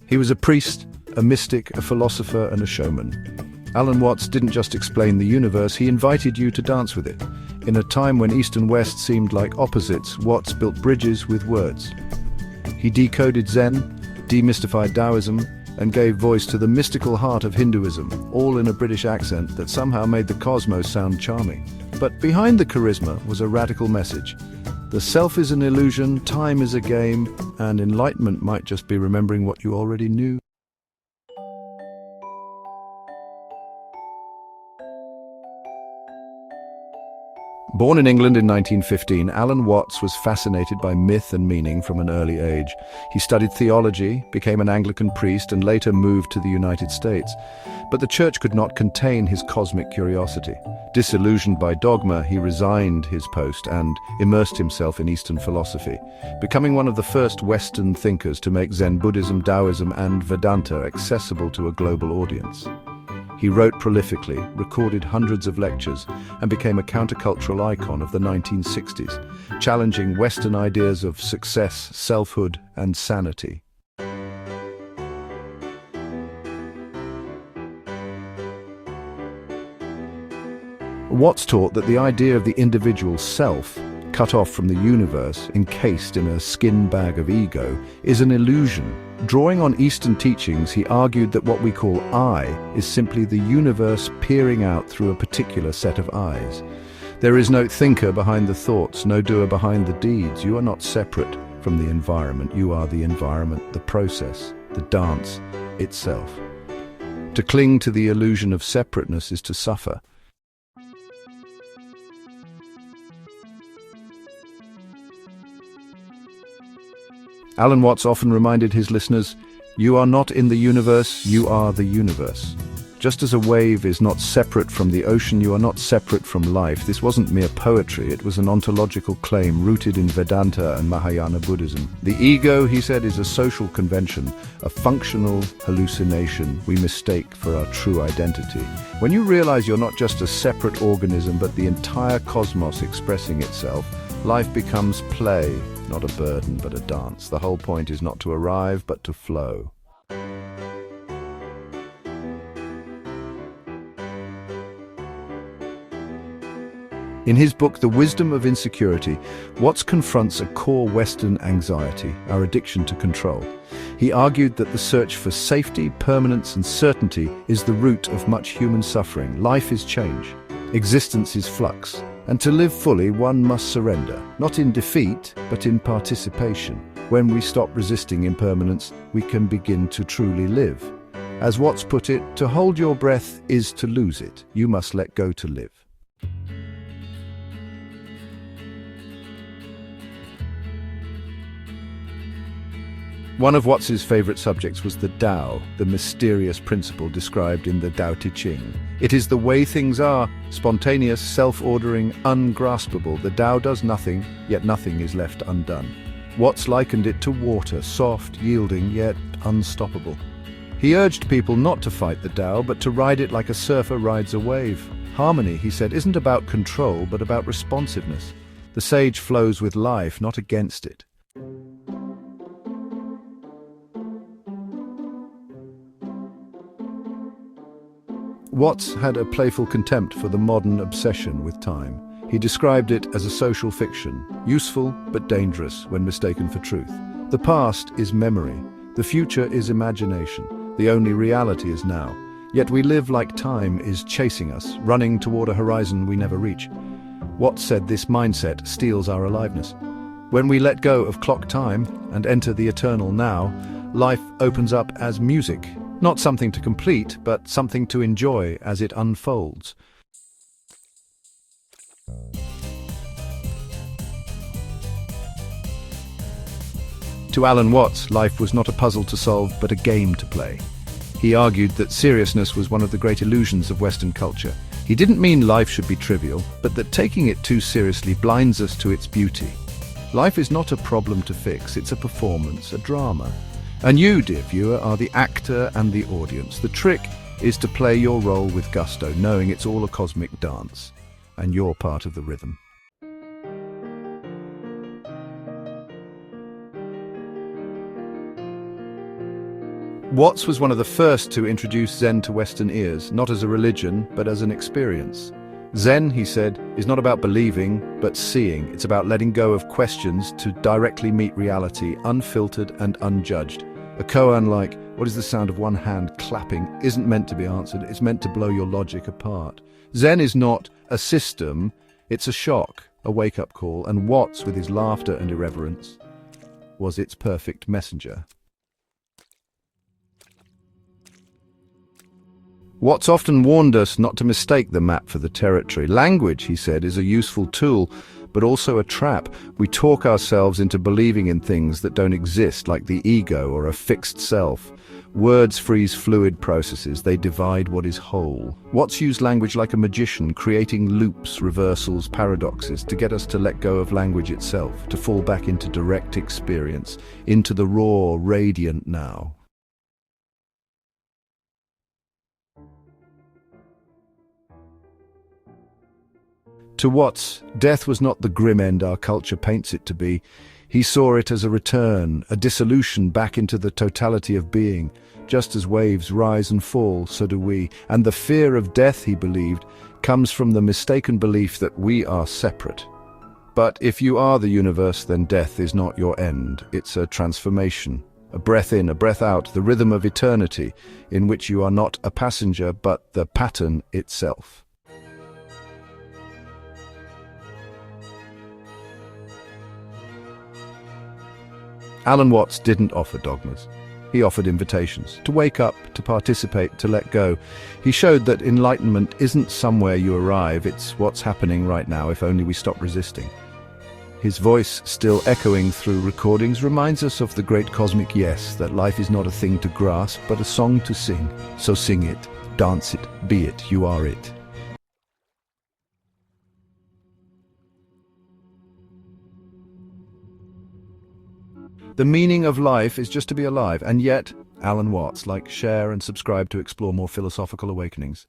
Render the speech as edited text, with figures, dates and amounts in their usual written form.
He was a priest, a mystic, a philosopher, and a showman. Alan Watts didn't just explain the universe, he invited you to dance with it. In a time when East and West seemed like opposites, Watts built bridges with words. He decoded Zen, demystified Taoism, and gave voice to the mystical heart of Hinduism, all in a British accent that somehow made the cosmos sound charming. But behind the charisma was a radical message. The self is an illusion, time is a game, and enlightenment might just be remembering what you already knew. Born in England in 1915, Alan Watts was fascinated by myth and meaning from an early age. He studied theology, became an Anglican priest, and later moved to the United States. But the church could not contain his cosmic curiosity. Disillusioned by dogma, he resigned his post and immersed himself in Eastern philosophy, becoming one of the first Western thinkers to make Zen Buddhism, Taoism, and Vedanta accessible to a global audience. He wrote prolifically, recorded hundreds of lectures, and became a countercultural icon of the 1960s, challenging Western ideas of success, selfhood, and sanity. Watts taught that the idea of the individual self, cut off from the universe, encased in a skin bag of ego, is an illusion. Drawing on Eastern teachings, he argued that what we call I is simply the universe peering out through a particular set of eyes. There is no thinker behind the thoughts, no doer behind the deeds. You are not separate from the environment. You are the environment, the process, the dance itself. To cling to the illusion of separateness is to suffer. Alan Watts often reminded his listeners, "You are not in the universe, you are the universe." Just as a wave is not separate from the ocean, you are not separate from life. This wasn't mere poetry, it was an ontological claim rooted in Vedanta and Mahayana Buddhism. The ego, he said, is a social convention, a functional hallucination we mistake for our true identity. When you realize you're not just a separate organism, but the entire cosmos expressing itself, life becomes play, not a burden, but a dance. The whole point is not to arrive, but to flow. In his book, The Wisdom of Insecurity, Watts confronts a core Western anxiety, our addiction to control. He argued that the search for safety, permanence, and certainty is the root of much human suffering. Life is change. Existence is flux. And to live fully, one must surrender, not in defeat, but in participation. When we stop resisting impermanence, we can begin to truly live. As Watts put it, to hold your breath is to lose it. You must let go to live. One of Watts's favorite subjects was the Tao, the mysterious principle described in the Tao Te Ching. It is the way things are, spontaneous, self-ordering, ungraspable. The Tao does nothing, yet nothing is left undone. Watts likened it to water, soft, yielding, yet unstoppable. He urged people not to fight the Tao, but to ride it like a surfer rides a wave. Harmony, he said, isn't about control, but about responsiveness. The sage flows with life, not against it. Watts had a playful contempt for the modern obsession with time. He described it as a social fiction, useful but dangerous when mistaken for truth. The past is memory, the future is imagination, the only reality is now. Yet we live like time is chasing us, running toward a horizon we never reach. Watts said this mindset steals our aliveness. When we let go of clock time and enter the eternal now, life opens up as music. Not something to complete, but something to enjoy as it unfolds. To Alan Watts, life was not a puzzle to solve, but a game to play. He argued that seriousness was one of the great illusions of Western culture. He didn't mean life should be trivial, but that taking it too seriously blinds us to its beauty. Life is not a problem to fix, it's a performance, a drama. And you, dear viewer, are the actor and the audience. The trick is to play your role with gusto, knowing it's all a cosmic dance, and you're part of the rhythm. Watts was one of the first to introduce Zen to Western ears, not as a religion, but as an experience. Zen, he said, is not about believing, but seeing. It's about letting go of questions to directly meet reality, unfiltered and unjudged. A koan like, "What is the sound of one hand clapping?" isn't meant to be answered, it's meant to blow your logic apart. Zen is not a system, it's a shock, a wake-up call, and Watts, with his laughter and irreverence, was its perfect messenger. Watts often warned us not to mistake the map for the territory. Language, he said, is a useful tool, but also a trap. We talk ourselves into believing in things that don't exist, like the ego or a fixed self. Words freeze fluid processes, they divide what is whole. Watts used language like a magician, creating loops, reversals, paradoxes, to get us to let go of language itself, to fall back into direct experience, into the raw, radiant now. To Watts, death was not the grim end our culture paints it to be. He saw it as a return, a dissolution back into the totality of being. Just as waves rise and fall, so do we. And the fear of death, he believed, comes from the mistaken belief that we are separate. But if you are the universe, then death is not your end. It's a transformation. A breath in, a breath out, the rhythm of eternity, in which you are not a passenger, but the pattern itself. Alan Watts didn't offer dogmas. He offered invitations to wake up, to participate, to let go. He showed that enlightenment isn't somewhere you arrive, it's what's happening right now if only we stop resisting. His voice, still echoing through recordings, reminds us of the great cosmic yes, that life is not a thing to grasp, but a song to sing. So sing it, dance it, be it, you are it. The meaning of life is just to be alive, and yet, Alan Watts, like, share and subscribe to explore more philosophical awakenings.